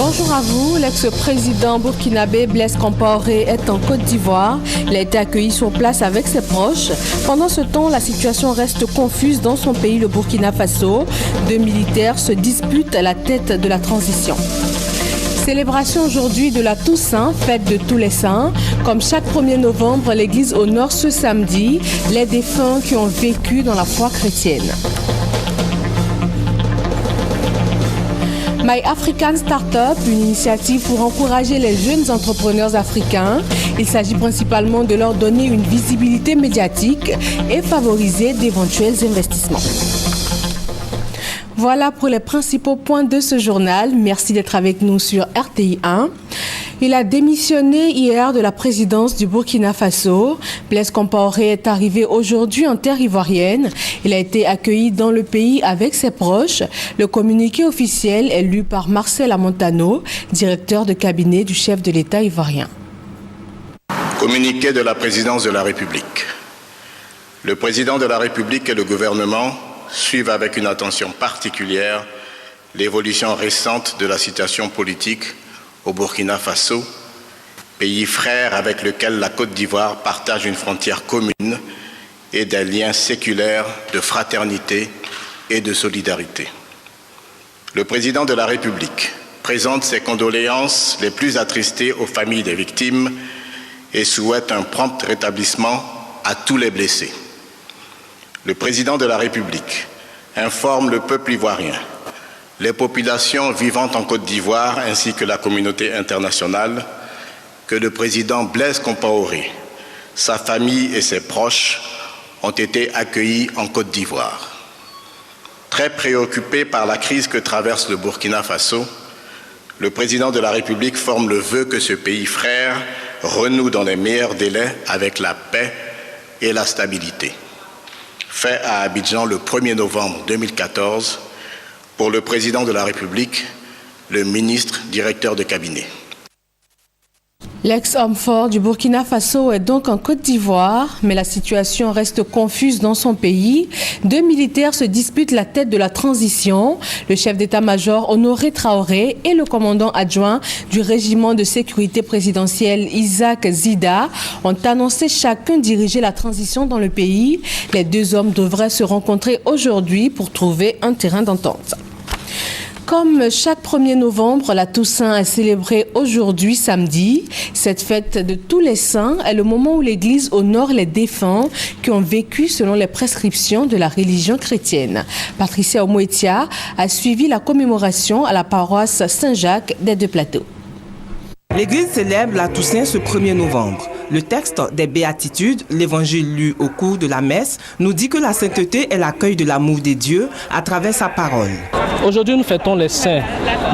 Bonjour à vous. L'ex-président burkinabé Blaise Compaoré est en Côte d'Ivoire. Il a été accueilli sur place avec ses proches. Pendant ce temps, la situation reste confuse dans son pays, le Burkina Faso. Deux militaires se disputent à la tête de la transition. Célébration aujourd'hui de la Toussaint, fête de tous les saints. Comme chaque 1er novembre, l'église honore ce samedi les défunts qui ont vécu dans la foi chrétienne. My African Startup, une initiative pour encourager les jeunes entrepreneurs africains. Il s'agit principalement de leur donner une visibilité médiatique et favoriser d'éventuels investissements. Voilà pour les principaux points de ce journal. Merci d'être avec nous sur RTI 1. Il a démissionné hier de la présidence du Burkina Faso. Blaise Compaoré est arrivé aujourd'hui en terre ivoirienne. Il a été accueilli dans le pays avec ses proches. Le communiqué officiel est lu par Marcel Amontano, directeur de cabinet du chef de l'État ivoirien. Communiqué de la présidence de la République. Le président de la République et le gouvernement suivent avec une attention particulière l'évolution récente de la situation politique au Burkina Faso, pays frère avec lequel la Côte d'Ivoire partage une frontière commune et des liens séculaires de fraternité et de solidarité. Le président de la République présente ses condoléances les plus attristées aux familles des victimes et souhaite un prompt rétablissement à tous les blessés. Le président de la République informe le peuple ivoirien, les populations vivant en Côte d'Ivoire ainsi que la communauté internationale que le président Blaise Compaoré, sa famille et ses proches ont été accueillis en Côte d'Ivoire. Très préoccupé par la crise que traverse le Burkina Faso, le président de la République forme le vœu que ce pays frère renoue dans les meilleurs délais avec la paix et la stabilité. Fait à Abidjan le 1er novembre 2014 pour le président de la République, le ministre directeur de cabinet. L'ex-homme fort du Burkina Faso est donc en Côte d'Ivoire, mais la situation reste confuse dans son pays. Deux militaires se disputent la tête de la transition. Le chef d'état-major Honoré Traoré et le commandant adjoint du régiment de sécurité présidentielle Isaac Zida ont annoncé chacun diriger la transition dans le pays. Les deux hommes devraient se rencontrer aujourd'hui pour trouver un terrain d'entente. Comme chaque 1er novembre, la Toussaint est célébrée aujourd'hui samedi. Cette fête de tous les saints est le moment où l'Église honore les défunts qui ont vécu selon les prescriptions de la religion chrétienne. Patricia Omouetia a suivi la commémoration à la paroisse Saint-Jacques des Deux-Plateaux. L'Église célèbre la Toussaint ce 1er novembre. Le texte des Béatitudes, l'évangile lu au cours de la messe, nous dit que la sainteté est l'accueil de l'amour des dieux à travers sa parole. Aujourd'hui, nous fêtons les saints.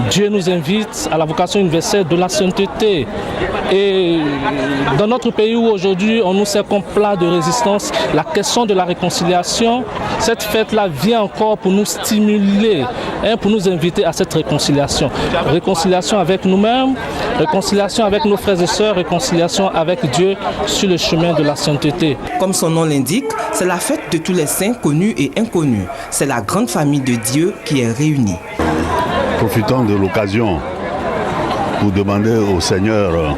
Dieu nous invite à la vocation universelle de la sainteté. Et dans notre pays où aujourd'hui on nous sert comme plat de résistance la question de la réconciliation, cette fête-là vient encore pour nous stimuler, pour nous inviter à cette réconciliation. Réconciliation avec nous-mêmes, réconciliation avec nos frères et sœurs, réconciliation avec Dieu sur le chemin de la sainteté. Comme son nom l'indique, c'est la fête de tous les saints connus et inconnus. C'est la grande famille de Dieu qui est réunie. Profitons de l'occasion pour demander au Seigneur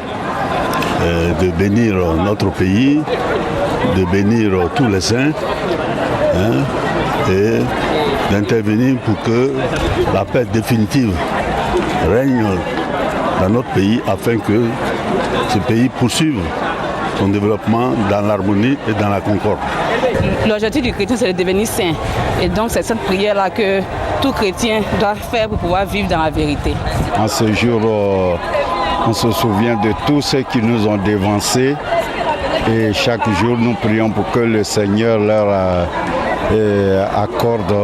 de bénir notre pays, de bénir tous les saints et d'intervenir pour que la paix définitive règne dans notre pays afin que ce pays poursuive son développement dans l'harmonie et dans la concorde. L'objectif du chrétien, c'est de devenir saint. Et donc, c'est cette prière-là que tout chrétien doit faire pour pouvoir vivre dans la vérité. En ce jour, on se souvient de tous ceux qui nous ont dévancés. Et chaque jour, nous prions pour que le Seigneur leur accorde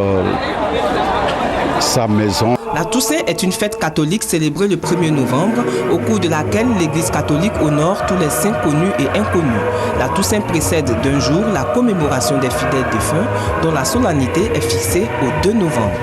sa maison. La Toussaint est une fête catholique célébrée le 1er novembre, au cours de laquelle l'Église catholique honore tous les saints connus et inconnus. La Toussaint précède d'un jour la commémoration des fidèles défunts, dont la solennité est fixée au 2 novembre.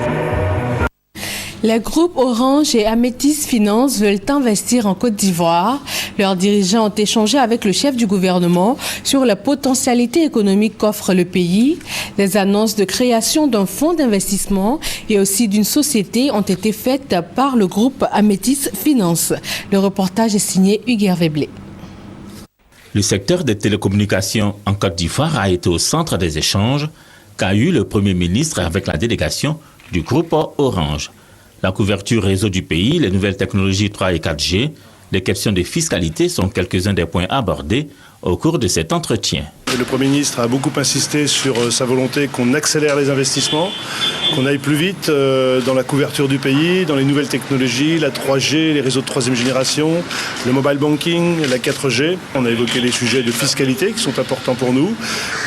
Les groupes Orange et Amétis Finance veulent investir en Côte d'Ivoire. Leurs dirigeants ont échangé avec le chef du gouvernement sur la potentialité économique qu'offre le pays. Les annonces de création d'un fonds d'investissement et aussi d'une société ont été faites par le groupe Amétis Finance. Le reportage est signé Hugues Hervé-Blé. Le secteur des télécommunications en Côte d'Ivoire a été au centre des échanges qu'a eu le Premier ministre avec la délégation du groupe Orange. La couverture réseau du pays, les nouvelles technologies 3 et 4G, les questions de fiscalité sont quelques-uns des points abordés au cours de cet entretien. Le Premier ministre a beaucoup insisté sur sa volonté qu'on accélère les investissements, qu'on aille plus vite dans la couverture du pays, dans les nouvelles technologies, la 3G, les réseaux de troisième génération, le mobile banking, la 4G. On a évoqué les sujets de fiscalité qui sont importants pour nous.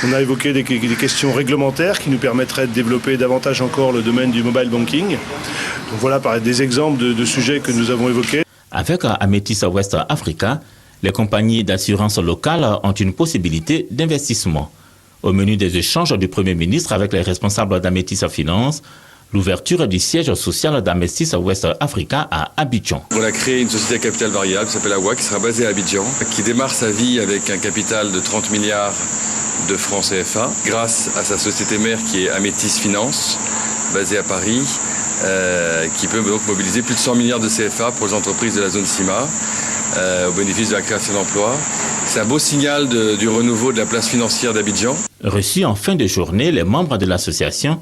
On a évoqué des questions réglementaires qui nous permettraient de développer davantage encore le domaine du mobile banking. Donc voilà des exemples de sujets que nous avons évoqués. Avec Amétis West Africa, les compagnies d'assurance locales ont une possibilité d'investissement. Au menu des échanges du Premier ministre avec les responsables d'Amétis Finance, l'ouverture du siège social d'Amétis West Africa à Abidjan. On a créé une société à capital variable qui s'appelle AWA, qui sera basée à Abidjan, qui démarre sa vie avec un capital de 30 milliards de francs CFA, grâce à sa société mère qui est Amétis Finance, basée à Paris, qui peut donc mobiliser plus de 100 milliards de CFA pour les entreprises de la zone CIMA, au bénéfice de la création d'emplois. C'est un beau signal du renouveau de la place financière d'Abidjan. Reçus en fin de journée, les membres de l'association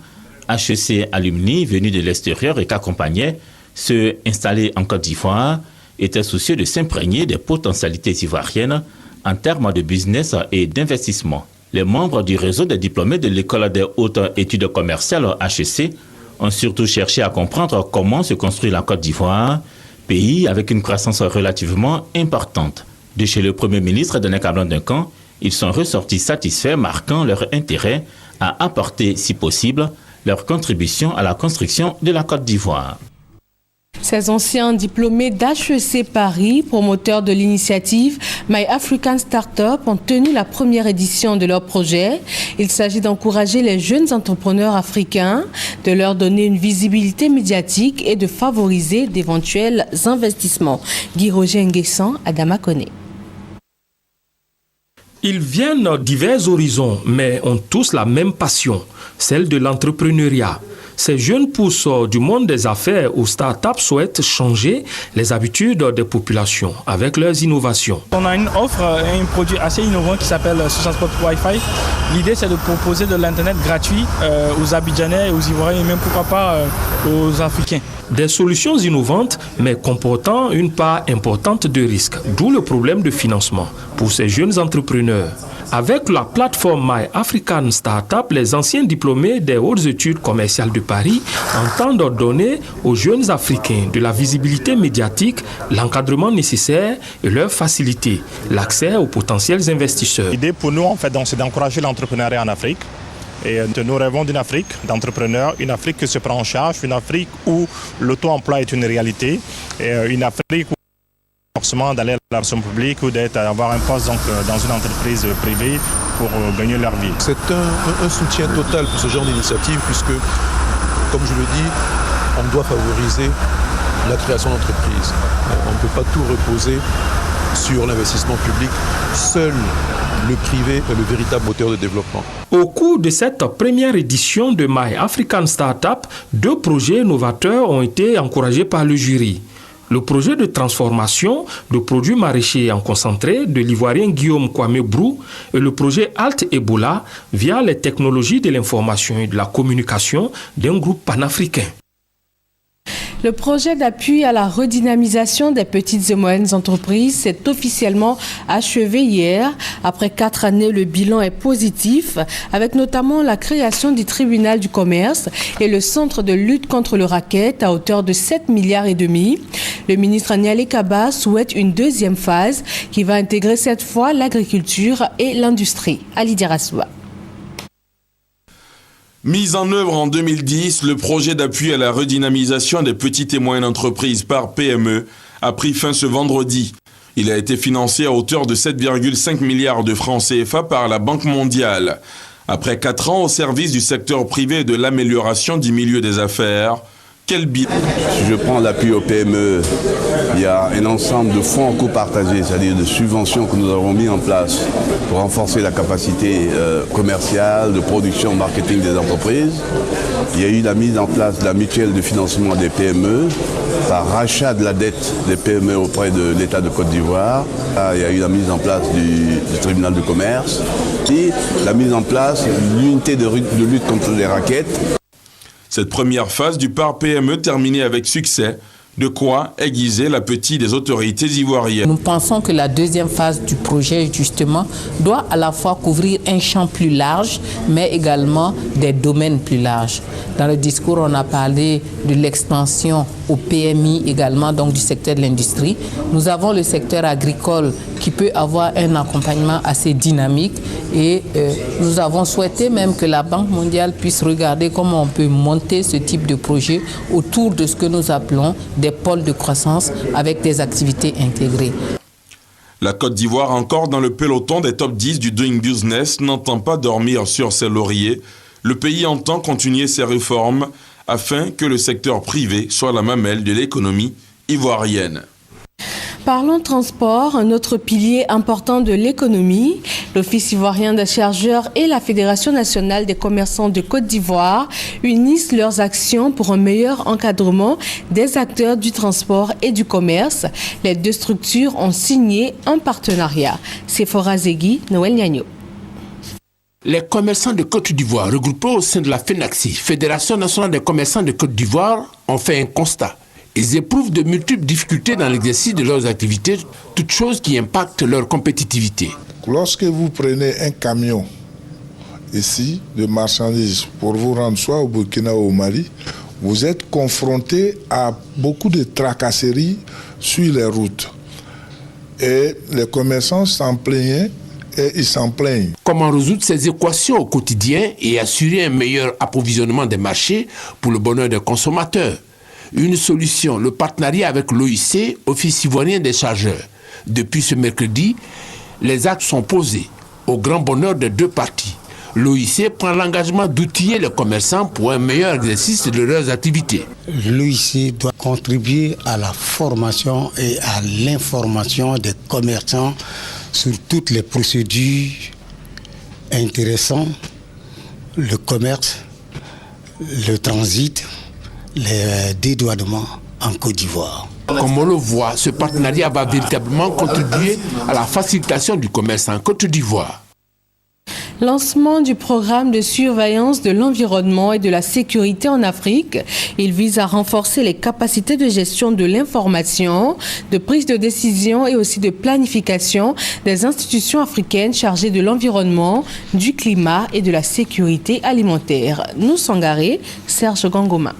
HEC Alumni venus de l'extérieur et qu'accompagnaient ceux installés en Côte d'Ivoire étaient soucieux de s'imprégner des potentialités ivoiriennes en termes de business et d'investissement. Les membres du réseau des diplômés de l'École des hautes études commerciales HEC ont surtout cherché à comprendre comment se construit la Côte d'Ivoire, pays avec une croissance relativement importante. De chez le Premier ministre de Nekablon-Duncan, ils sont ressortis satisfaits, marquant leur intérêt à apporter, si possible, leur contribution à la construction de la Côte d'Ivoire. Ces anciens diplômés d'HEC Paris, promoteurs de l'initiative My African Startup, ont tenu la première édition de leur projet. Il s'agit d'encourager les jeunes entrepreneurs africains, de leur donner une visibilité médiatique et de favoriser d'éventuels investissements. Guy Roger Nguessan, Adama Koné. Ils viennent de divers horizons, mais ont tous la même passion, celle de l'entrepreneuriat. Ces jeunes pousses du monde des affaires ou start-up souhaitent changer les habitudes des populations avec leurs innovations. On a une offre et un produit assez innovant qui s'appelle Transport Wi-Fi. L'idée, c'est de proposer de l'Internet gratuit aux Abidjanais, aux Ivoiriens et même pourquoi pas aux Africains. Des solutions innovantes, mais comportant une part importante de risques, d'où le problème de financement pour ces jeunes entrepreneurs. Avec la plateforme My African Startup, les anciens diplômés des hautes études commerciales de Paris entendent donner aux jeunes Africains de la visibilité médiatique, l'encadrement nécessaire et leur faciliter l'accès aux potentiels investisseurs. L'idée pour nous, en fait, c'est d'encourager l'entrepreneuriat en Afrique. Et nous rêvons d'une Afrique d'entrepreneurs, une Afrique qui se prend en charge, une Afrique où l'auto-emploi est une réalité, et une Afrique où forcément d'aller à l'argent public ou d'avoir un poste dans une entreprise privée pour gagner leur vie. C'est un soutien total pour ce genre d'initiative puisque, comme je le dis, on doit favoriser la création d'entreprises. On ne peut pas tout reposer sur l'investissement public. Seul le privé est le véritable moteur de développement. Au cours de cette première édition de My African Startup, 2 projets novateurs ont été encouragés par le jury. Le projet de transformation de produits maraîchers en concentré de l'Ivoirien Guillaume Kwame Brou et le projet Alt Ebola via les technologies de l'information et de la communication d'un groupe panafricain. Le projet d'appui à la redynamisation des petites et moyennes entreprises s'est officiellement achevé hier. Après 4 années, le bilan est positif, avec notamment la création du tribunal du commerce et le centre de lutte contre le racket à hauteur de 7,5 milliards. Le ministre Nialé Kaba souhaite une deuxième phase qui va intégrer cette fois l'agriculture et l'industrie. Ali Dirasoua. Mis en œuvre en 2010, le projet d'appui à la redynamisation des petites et moyennes entreprises par PME a pris fin ce vendredi. Il a été financé à hauteur de 7,5 milliards de francs CFA par la Banque mondiale. Après 4 ans au service du secteur privé et de l'amélioration du milieu des affaires, Quel bilan? Si je prends l'appui aux PME, il y a un ensemble de fonds co-partagés, c'est-à-dire de subventions que nous avons mis en place pour renforcer la capacité commerciale, de production, marketing des entreprises. Il y a eu la mise en place de la mutuelle de financement des PME par rachat de la dette des PME auprès de l'État de Côte d'Ivoire. Il y a eu la mise en place du tribunal de commerce et la mise en place de l'unité de lutte contre les rackets. Cette première phase du PAR PME terminée avec succès, de quoi aiguiser l'appétit des autorités ivoiriennes. Nous pensons que la deuxième phase du projet, justement, doit à la fois couvrir un champ plus large, mais également des domaines plus larges. Dans le discours, on a parlé de l'expansion au PMI également, donc du secteur de l'industrie. Nous avons le secteur agricole qui peut avoir un accompagnement assez dynamique et nous avons souhaité même que la Banque mondiale puisse regarder comment on peut monter ce type de projet autour de ce que nous appelons des pôles de croissance avec des activités intégrées. La Côte d'Ivoire, encore dans le peloton des top 10 du Doing Business, n'entend pas dormir sur ses lauriers. Le pays entend continuer ses réformes afin que le secteur privé soit la mamelle de l'économie ivoirienne. Parlons transport, un autre pilier important de l'économie. L'Office ivoirien des chargeurs et la Fédération nationale des commerçants de Côte d'Ivoire unissent leurs actions pour un meilleur encadrement des acteurs du transport et du commerce. Les deux structures ont signé un partenariat. Sephora Zegui, Noël Niagno. Les commerçants de Côte d'Ivoire, regroupés au sein de la FENAXI, Fédération nationale des commerçants de Côte d'Ivoire, ont fait un constat. Ils éprouvent de multiples difficultés dans l'exercice de leurs activités, toutes choses qui impactent leur compétitivité. Lorsque vous prenez un camion ici de marchandises pour vous rendre soit au Burkina ou au Mali, vous êtes confronté à beaucoup de tracasseries sur les routes. Et les commerçants s'en plaignaient et ils s'en plaignent. Comment résoudre ces équations au quotidien et assurer un meilleur approvisionnement des marchés pour le bonheur des consommateurs? Une solution, le partenariat avec l'OIC, Office ivoirien des chargeurs. Depuis ce mercredi, les actes sont posés, au grand bonheur des deux parties. L'OIC prend l'engagement d'outiller les commerçants pour un meilleur exercice de leurs activités. L'OIC doit contribuer à la formation et à l'information des commerçants sur toutes les procédures intéressant le commerce, le transit, les dédouanements en Côte d'Ivoire. Comme on le voit, ce partenariat va véritablement contribuer à la facilitation du commerce en Côte d'Ivoire. Lancement du programme de surveillance de l'environnement et de la sécurité en Afrique. Il vise à renforcer les capacités de gestion de l'information, de prise de décision et aussi de planification des institutions africaines chargées de l'environnement, du climat et de la sécurité alimentaire. Nous Sangaré, Serge Gangoma.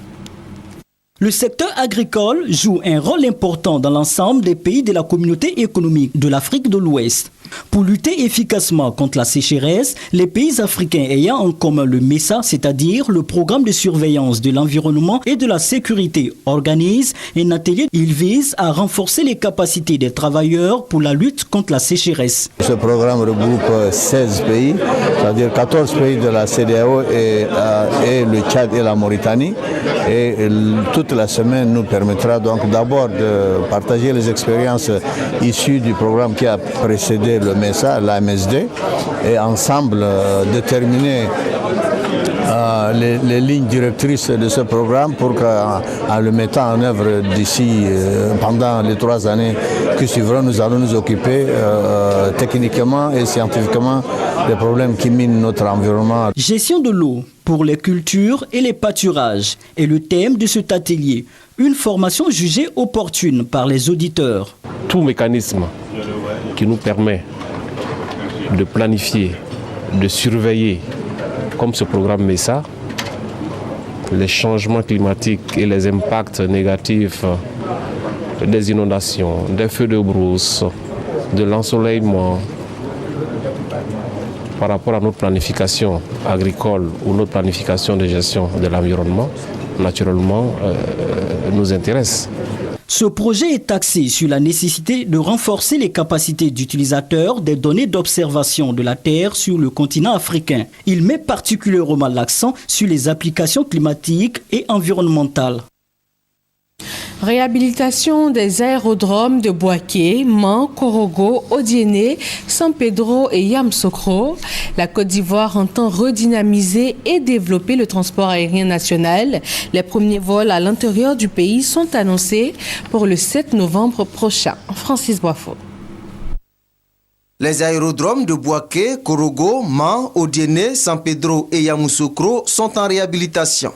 Le secteur agricole joue un rôle important dans l'ensemble des pays de la communauté économique de l'Afrique de l'Ouest. Pour lutter efficacement contre la sécheresse, les pays africains ayant en commun le MESA, c'est-à-dire le programme de surveillance de l'environnement et de la sécurité, organisent un atelier. Il vise à renforcer les capacités des travailleurs pour la lutte contre la sécheresse. Ce programme regroupe 16 pays, c'est-à-dire 14 pays de la CEDEAO et le Tchad et la Mauritanie. Et toute la semaine nous permettra donc d'abord de partager les expériences issues du programme qui a précédé le MESA, l'AMSD, et ensemble déterminer les lignes directrices de ce programme pour qu'en le mettant en œuvre d'ici, pendant les 3 années qui suivront, nous allons nous occuper techniquement et scientifiquement des problèmes qui minent notre environnement. Gestion de l'eau pour les cultures et les pâturages est le thème de cet atelier. Une formation jugée opportune par les auditeurs. Tout mécanisme qui nous permet de planifier, de surveiller, comme ce programme MESA, les changements climatiques et les impacts négatifs des inondations, des feux de brousse, de l'ensoleillement, par rapport à notre planification agricole ou notre planification de gestion de l'environnement, naturellement, nous intéresse. Ce projet est axé sur la nécessité de renforcer les capacités d'utilisateurs des données d'observation de la Terre sur le continent africain. Il met particulièrement l'accent sur les applications climatiques et environnementales. Réhabilitation des aérodromes de Bouaké, Man, Korogo, Odiéné, San Pedro et Yamoussoukro. La Côte d'Ivoire entend redynamiser et développer le transport aérien national. Les premiers vols à l'intérieur du pays sont annoncés pour le 7 novembre prochain. Francis Boifo. Les aérodromes de Bouaké, Korogo, Man, Odiéné, San Pedro et Yamoussoukro sont en réhabilitation.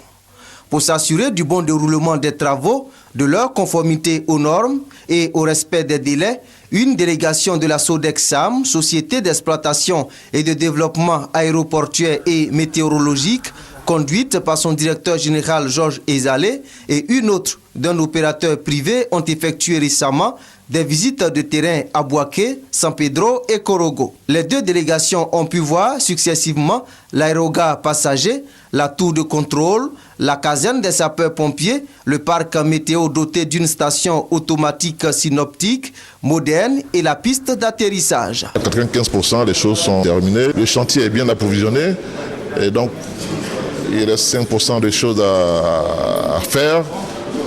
Pour s'assurer du bon déroulement des travaux, de leur conformité aux normes et au respect des délais, une délégation de la Sodexam, Société d'exploitation et de développement aéroportuaire et météorologique, conduite par son directeur général Georges Ezalé, et une autre d'un opérateur privé ont effectué récemment des visites de terrain à Bouaké, San Pedro et Korogo. Les deux délégations ont pu voir successivement l'aérogare passager, la tour de contrôle, la caserne des sapeurs-pompiers, le parc météo doté d'une station automatique synoptique moderne et la piste d'atterrissage. À 95%, les choses sont terminées. Le chantier est bien approvisionné et donc il reste 5% de choses à faire.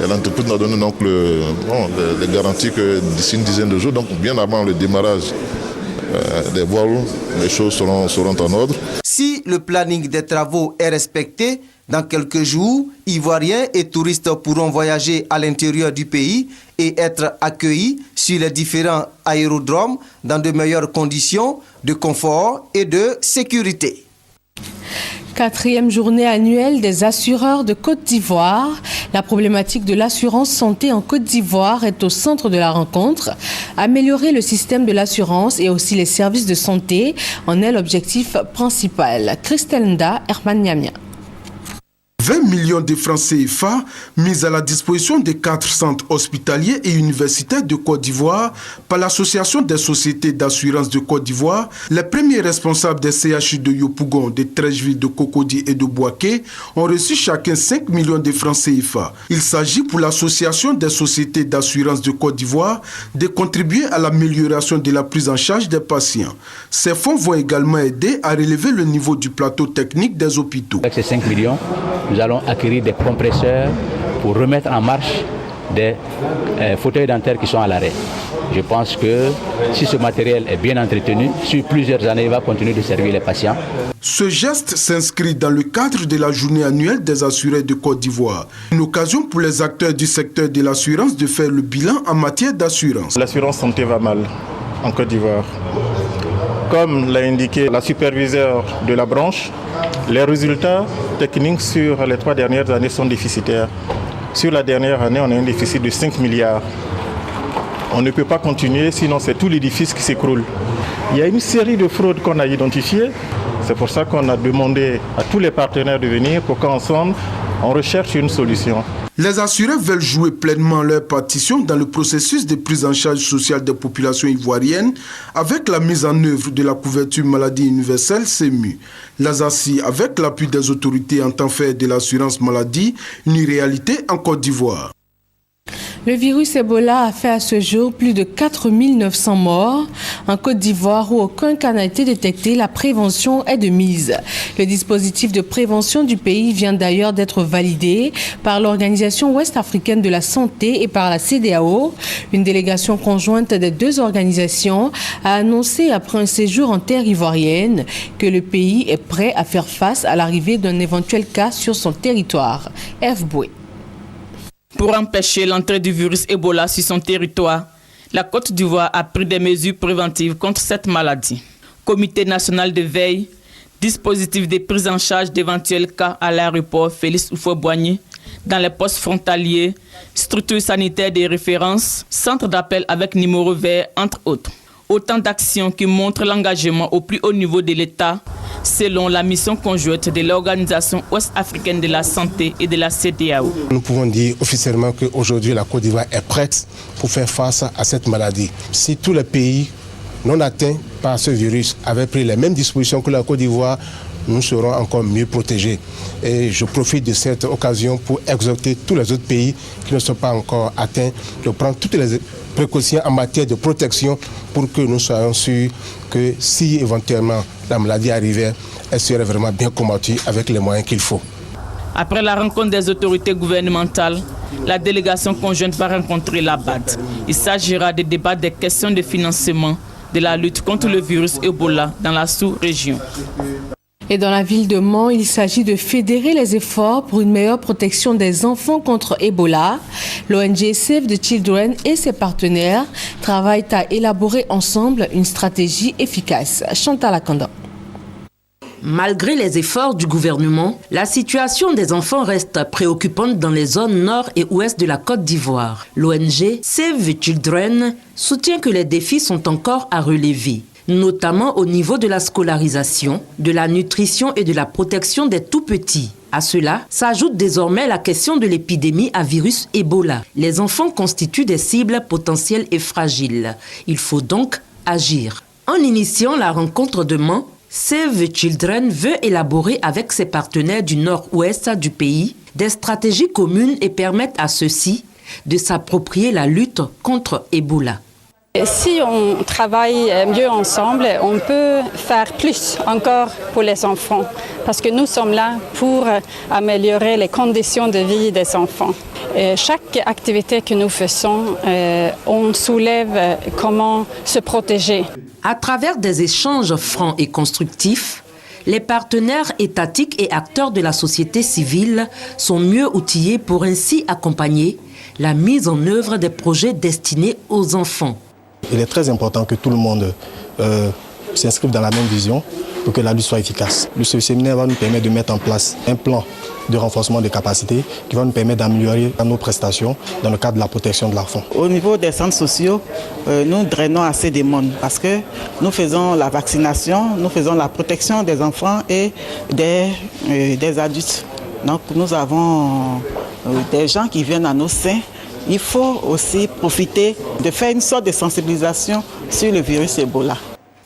Et l'entreprise nous a donné donc les garanties que d'ici une dizaine de jours, donc bien avant le démarrage des vols, les choses seront en ordre. Si le planning des travaux est respecté, dans quelques jours, Ivoiriens et touristes pourront voyager à l'intérieur du pays et être accueillis sur les différents aérodromes dans de meilleures conditions de confort et de sécurité. 4e journée annuelle des assureurs de Côte d'Ivoire. La problématique de l'assurance santé en Côte d'Ivoire est au centre de la rencontre. Améliorer le système de l'assurance et aussi les services de santé en est l'objectif principal. Christelle Nda, Herman Niamia. 20 millions de francs CFA mis à la disposition des 4 centres hospitaliers et universitaires de Côte d'Ivoire par l'Association des sociétés d'assurance de Côte d'Ivoire. Les premiers responsables des CHU de Yopougon, de Trècheville, de Cocody et de Bouaké ont reçu chacun 5 millions de francs CFA. Il s'agit pour l'Association des sociétés d'assurance de Côte d'Ivoire de contribuer à l'amélioration de la prise en charge des patients. Ces fonds vont également aider à relever le niveau du plateau technique des hôpitaux. Avec ces 5 millions, nous allons acquérir des compresseurs pour remettre en marche des fauteuils dentaires qui sont à l'arrêt. Je pense que si ce matériel est bien entretenu, sur plusieurs années, il va continuer de servir les patients. Ce geste s'inscrit dans le cadre de la journée annuelle des assurés de Côte d'Ivoire. Une occasion pour les acteurs du secteur de l'assurance de faire le bilan en matière d'assurance. L'assurance santé va mal en Côte d'Ivoire. Comme l'a indiqué la superviseure de la branche, les résultats techniques sur les 3 dernières années sont déficitaires. Sur la dernière année, on a un déficit de 5 milliards. On ne peut pas continuer, sinon c'est tout l'édifice qui s'écroule. Il y a une série de fraudes qu'on a identifiées. C'est pour ça qu'on a demandé à tous les partenaires de venir pour qu'ensemble, on recherche une solution. Les assurés veulent jouer pleinement leur partition dans le processus de prise en charge sociale des populations ivoiriennes avec la mise en œuvre de la couverture maladie universelle CMU. L'ASACI, avec l'appui des autorités, entend faire de l'assurance maladie une réalité en Côte d'Ivoire. Le virus Ebola a fait à ce jour plus de 4 900 morts. En Côte d'Ivoire, où aucun cas n'a été détecté, la prévention est de mise. Le dispositif de prévention du pays vient d'ailleurs d'être validé par l'Organisation ouest-africaine de la santé et par la CEDEAO. Une délégation conjointe des deux organisations a annoncé après un séjour en terre ivoirienne que le pays est prêt à faire face à l'arrivée d'un éventuel cas sur son territoire. F. Boué. Pour empêcher l'entrée du virus Ebola sur son territoire, la Côte d'Ivoire a pris des mesures préventives contre cette maladie. Comité national de veille, dispositif de prise en charge d'éventuels cas à l'aéroport Félix Houphouët-Boigny, dans les postes frontaliers, structures sanitaires de référence, centres d'appel avec numéro vert, entre autres. Autant d'actions qui montrent l'engagement au plus haut niveau de l'État, selon la mission conjointe de l'Organisation ouest-africaine de la santé et de la CEDEAO. Nous pouvons dire officiellement qu'aujourd'hui la Côte d'Ivoire est prête pour faire face à cette maladie. Si tous les pays non atteints par ce virus avaient pris les mêmes dispositions que la Côte d'Ivoire, nous serons encore mieux protégés. Et je profite de cette occasion pour exhorter tous les autres pays qui ne sont pas encore atteints de prendre toutes les précautions en matière de protection pour que nous soyons sûrs que si éventuellement la maladie arrivait, elle serait vraiment bien combattue avec les moyens qu'il faut. Après la rencontre des autorités gouvernementales, la délégation conjointe va rencontrer la BAD. Il s'agira de débattre des questions de financement de la lutte contre le virus Ebola dans la sous-région. Et dans la ville de Mans, il s'agit de fédérer les efforts pour une meilleure protection des enfants contre Ebola. L'ONG Save the Children et ses partenaires travaillent à élaborer ensemble une stratégie efficace. Chantal Akanda. Malgré les efforts du gouvernement, la situation des enfants reste préoccupante dans les zones nord et ouest de la Côte d'Ivoire. L'ONG Save the Children soutient que les défis sont encore à relever, notamment au niveau de la scolarisation, de la nutrition et de la protection des tout-petits. À cela s'ajoute désormais la question de l'épidémie à virus Ebola. Les enfants constituent des cibles potentielles et fragiles. Il faut donc agir. En initiant la rencontre de Mans, Save the Children veut élaborer avec ses partenaires du nord-ouest du pays des stratégies communes et permettre à ceux-ci de s'approprier la lutte contre Ebola. Si on travaille mieux ensemble, on peut faire plus encore pour les enfants, parce que nous sommes là pour améliorer les conditions de vie des enfants. Chaque activité que nous faisons, on soulève comment se protéger. À travers des échanges francs et constructifs, les partenaires étatiques et acteurs de la société civile sont mieux outillés pour ainsi accompagner la mise en œuvre des projets destinés aux enfants. Il est très important que tout le monde s'inscrive dans la même vision pour que la lutte soit efficace. Ce séminaire va nous permettre de mettre en place un plan de renforcement des capacités qui va nous permettre d'améliorer nos prestations dans le cadre de la protection de l'enfant. Au niveau des centres sociaux, nous drainons assez de monde parce que nous faisons la vaccination, nous faisons la protection des enfants et des adultes. Donc nous avons des gens qui viennent à nos seins. Il faut aussi profiter de faire une sorte de sensibilisation sur le virus Ebola.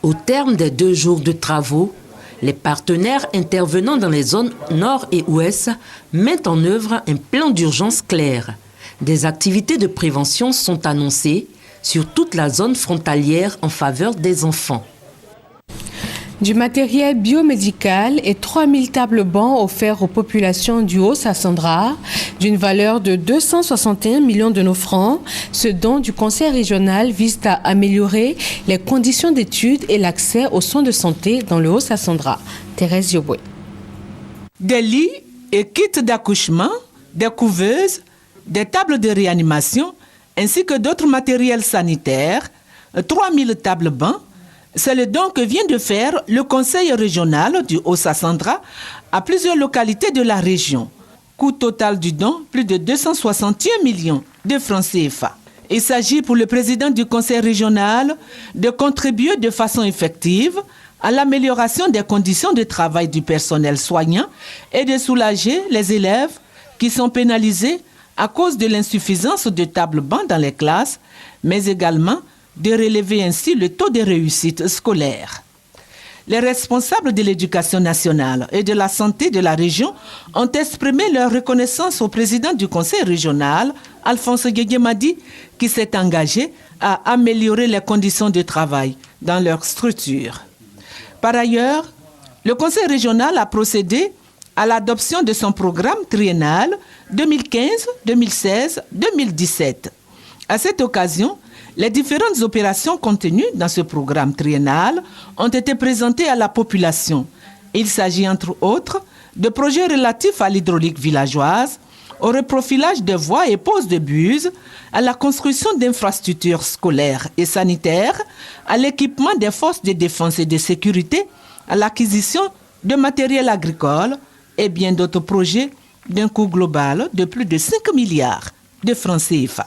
Au terme des 2 jours de travaux, les partenaires intervenant dans les zones nord et ouest mettent en œuvre un plan d'urgence clair. Des activités de prévention sont annoncées sur toute la zone frontalière en faveur des enfants. Du matériel biomédical et 3000 tables bancs offerts aux populations du Haut-Sassandra d'une valeur de 261 millions de nos francs. Ce don du Conseil régional vise à améliorer les conditions d'études et l'accès aux soins de santé dans le Haut-Sassandra. Thérèse Yoboué. Des lits et kits d'accouchement, des couveuses, des tables de réanimation ainsi que d'autres matériels sanitaires, 3000 tables bancs. C'est le don que vient de faire le Conseil régional du Haut-Sassandra à plusieurs localités de la région. Coût total du don, plus de 261 millions de francs CFA. Il s'agit pour le président du Conseil régional de contribuer de façon effective à l'amélioration des conditions de travail du personnel soignant et de soulager les élèves qui sont pénalisés à cause de l'insuffisance de tables bancs dans les classes, mais également de relever ainsi le taux de réussite scolaire. Les responsables de l'éducation nationale et de la santé de la région ont exprimé leur reconnaissance au président du conseil régional, Alphonse Guégué-Madi, qui s'est engagé à améliorer les conditions de travail dans leur structure. Par ailleurs, le conseil régional a procédé à l'adoption de son programme triennal 2015-2016-2017. À cette occasion, les différentes opérations contenues dans ce programme triennal ont été présentées à la population. Il s'agit entre autres de projets relatifs à l'hydraulique villageoise, au reprofilage de voies et poses de buses, à la construction d'infrastructures scolaires et sanitaires, à l'équipement des forces de défense et de sécurité, à l'acquisition de matériel agricole et bien d'autres projets d'un coût global de plus de 5 milliards de francs CFA.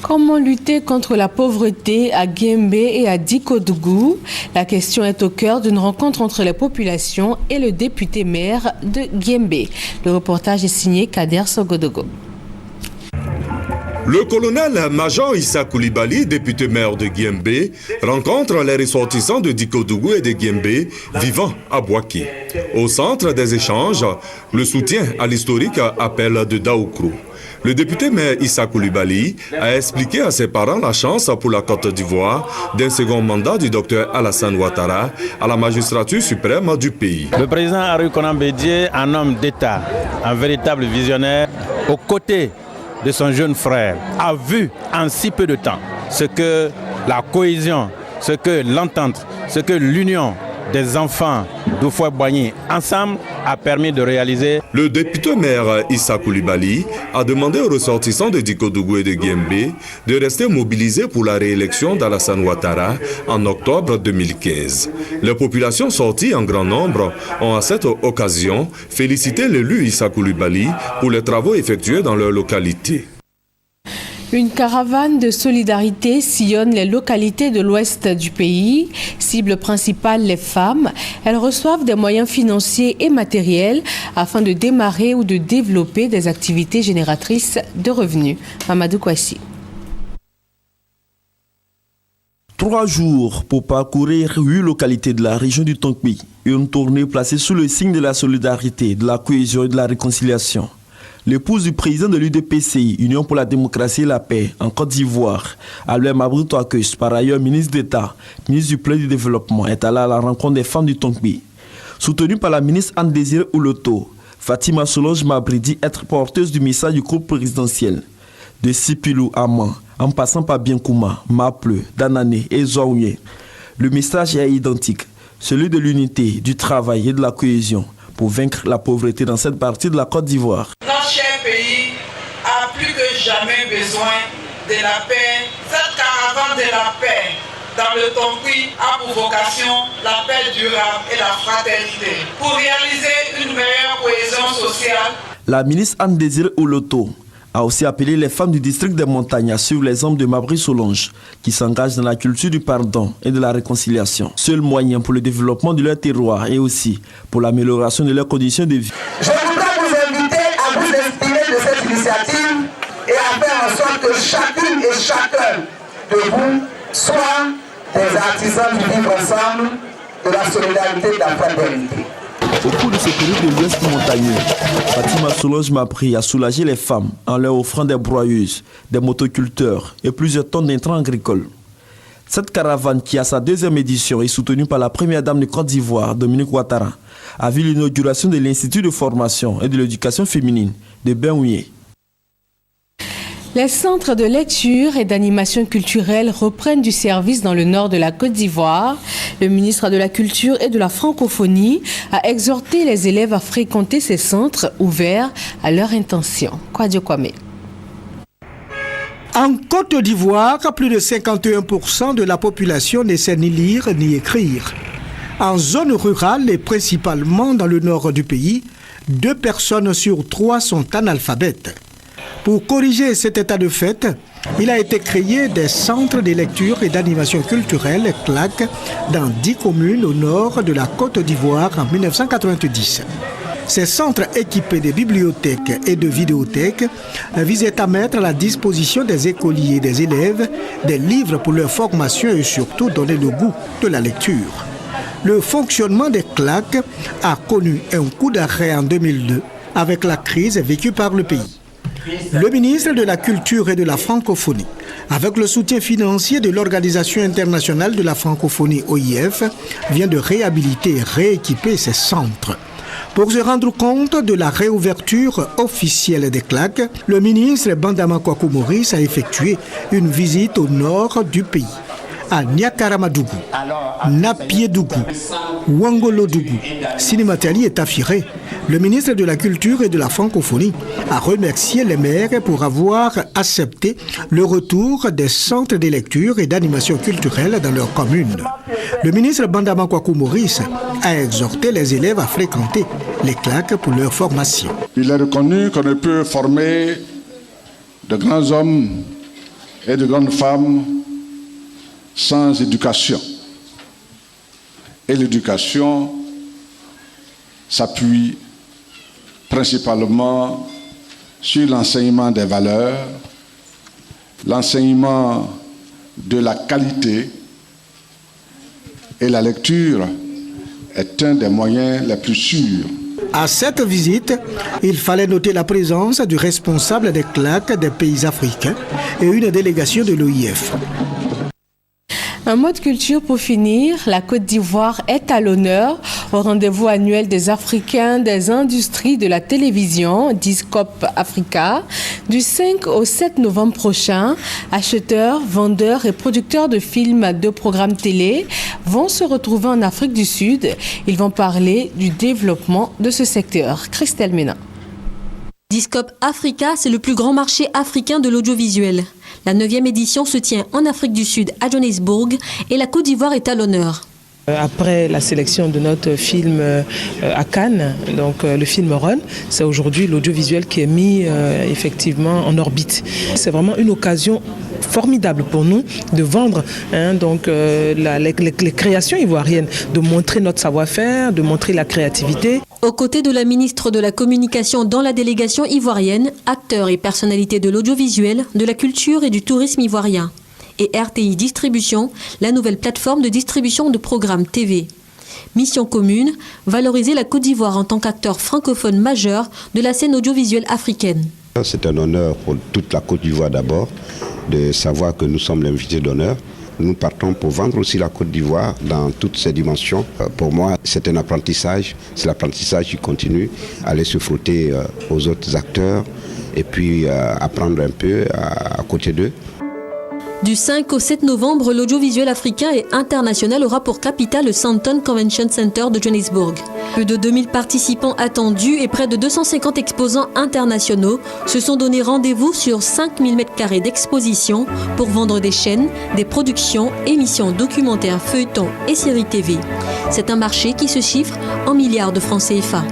Comment lutter contre la pauvreté à Guembé et à Dikodougou? La question est au cœur d'une rencontre entre les populations et le député maire de Guembé. Le reportage est signé Kader Sogodogo. Le colonel-major Issa Koulibaly, député maire de Guembé, rencontre les ressortissants de Dikodougou et de Guembé vivant à Boaké. Au centre des échanges, le soutien à l'historique appel de Daoukro. Le député maire Issa Coulibaly a expliqué à ses parents la chance pour la Côte d'Ivoire d'un second mandat du docteur Alassane Ouattara à la magistrature suprême du pays. Le président Arui Konan Bédié, un homme d'État, un véritable visionnaire, aux côtés de son jeune frère, a vu en si peu de temps ce que la cohésion, ce que l'entente, ce que l'union des enfants d'Oufoué-Boigny ensemble a permis de réaliser. Le député maire Issa Coulibaly a demandé aux ressortissants de Dikodougou et de Guembé de rester mobilisés pour la réélection d'Alassane Ouattara en octobre 2015. Les populations sorties en grand nombre ont à cette occasion félicité l'élu Issa Coulibaly pour les travaux effectués dans leur localité. Une caravane de solidarité sillonne les localités de l'ouest du pays. Cible principale, les femmes. Elles reçoivent des moyens financiers et matériels afin de démarrer ou de développer des activités génératrices de revenus. Mamadou Kouassi. 3 jours pour parcourir 8 localités de la région du Tonkpi. Une tournée placée sous le signe de la solidarité, de la cohésion et de la réconciliation. L'épouse du président de l'UDPCI, Union pour la démocratie et la paix, en Côte d'Ivoire, Albert Mabrou-Touakeus, par ailleurs ministre d'État, ministre du Plan du Développement, est allée à la rencontre des femmes du Tonkpi. Soutenue par la ministre Anne-Désirée Ouloto, Fatima Solange Mabri dit être porteuse du message du groupe présidentiel. De Sipilou à Man, en passant par Bienkouma, Mapleu, Danané et Zouaouye. Le message est identique, celui de l'unité, du travail et de la cohésion pour vaincre la pauvreté dans cette partie de la Côte d'Ivoire. Notre cher pays a plus que jamais besoin de la paix. Cette caravane de la paix dans le Tonkpi a pour vocation la paix durable et la fraternité. Pour réaliser une meilleure cohésion sociale. La ministre Anne-Désirée Ouloto a aussi appelé les femmes du district des montagnes à suivre l'exemple de Mabri Solange, qui s'engage dans la culture du pardon et de la réconciliation. Seul moyen pour le développement de leur terroir et aussi pour l'amélioration de leurs conditions de vie. Je voudrais vous inviter à vous inspirer de cette initiative et à faire en sorte que chacune et chacun de vous soit des artisans du vivre ensemble, de la solidarité et de la fraternité. Au cours de ce période de l'Ouest montagneux, Fatima Solange m'a appris à soulager les femmes en leur offrant des broyeuses, des motoculteurs et plusieurs tonnes d'intrants agricoles. Cette caravane, qui a sa 2e édition, est soutenue par la première dame de Côte d'Ivoire, Dominique Ouattara, a vu l'inauguration de l'Institut de formation et de l'éducation féminine de Benouye. Les centres de lecture et d'animation culturelle reprennent du service dans le nord de la Côte d'Ivoire. Le ministre de la Culture et de la Francophonie a exhorté les élèves à fréquenter ces centres ouverts à leur intention. Kwadio Kwame. En Côte d'Ivoire, plus de 51% de la population ne sait ni lire ni écrire. En zone rurale et principalement dans le nord du pays, 2 personnes sur 3 sont analphabètes. Pour corriger cet état de fait, il a été créé des centres de lecture et d'animation culturelle CLAC dans 10 communes au nord de la Côte d'Ivoire en 1990. Ces centres équipés de bibliothèques et de vidéothèques visaient à mettre à la disposition des écoliers et des élèves des livres pour leur formation et surtout donner le goût de la lecture. Le fonctionnement des CLAC a connu un coup d'arrêt en 2002 avec la crise vécue par le pays. Le ministre de la Culture et de la Francophonie, avec le soutien financier de l'Organisation internationale de la francophonie OIF, vient de réhabiliter et rééquiper ces centres. Pour se rendre compte de la réouverture officielle des CLAC, le ministre Bandama Kwaku Maurice a effectué une visite au nord du pays, à Niakaramadougou, Napiedougou, Wangolodougou, Sinimatali et Tafiré. Le ministre de la Culture et de la Francophonie a remercié les maires pour avoir accepté le retour des centres de lecture et d'animation culturelle dans leur commune. Le ministre Bandama Kwaku Maurice a exhorté les élèves à fréquenter les CLAC pour leur formation. Il est reconnu qu'on ne peut former de grands hommes et de grandes femmes sans éducation. Et l'éducation s'appuie principalement sur l'enseignement des valeurs, l'enseignement de la qualité, et la lecture est un des moyens les plus sûrs À cette visite, il fallait noter la présence du responsable des CLAC des pays africains et une délégation de l'OIF. Un mot de culture pour finir, la Côte d'Ivoire est à l'honneur au rendez-vous annuel des Africains des industries de la télévision, Discop Africa, du 5 au 7 novembre prochain. Acheteurs, vendeurs et producteurs de films de programmes télé vont se retrouver en Afrique du Sud. Ils vont parler du développement de ce secteur. Christelle Ménin. Discop Africa, c'est le plus grand marché africain de l'audiovisuel. La 9e édition se tient en Afrique du Sud, à Johannesburg, et la Côte d'Ivoire est à l'honneur. Après la sélection de notre film à Cannes, donc le film Run, c'est aujourd'hui l'audiovisuel qui est mis effectivement en orbite. C'est vraiment une occasion formidable pour nous de vendre les créations ivoiriennes, de montrer notre savoir-faire, de montrer la créativité. Aux côtés de la ministre de la Communication dans la délégation ivoirienne, acteurs et personnalités de l'audiovisuel, de la culture et du tourisme ivoirien. Et RTI Distribution, la nouvelle plateforme de distribution de programmes TV. Mission commune, valoriser la Côte d'Ivoire en tant qu'acteur francophone majeur de la scène audiovisuelle africaine. C'est un honneur pour toute la Côte d'Ivoire d'abord, de savoir que nous sommes l'invité d'honneur. Nous partons pour vendre aussi la Côte d'Ivoire dans toutes ses dimensions. Pour moi, c'est un apprentissage, c'est l'apprentissage qui continue, aller se frotter aux autres acteurs et puis apprendre un peu à côté d'eux. Du 5 au 7 novembre, l'audiovisuel africain et international aura pour capitale le Sandton Convention Center de Johannesburg. Plus de 2000 participants attendus et près de 250 exposants internationaux se sont donné rendez-vous sur 5000 m² d'exposition pour vendre des chaînes, des productions, émissions documentaires, feuilletons et séries TV. C'est un marché qui se chiffre en milliards de francs CFA.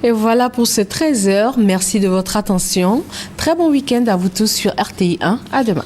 Et voilà pour ces 13 heures. Merci de votre attention. Très bon week-end à vous tous sur RTI 1. À demain.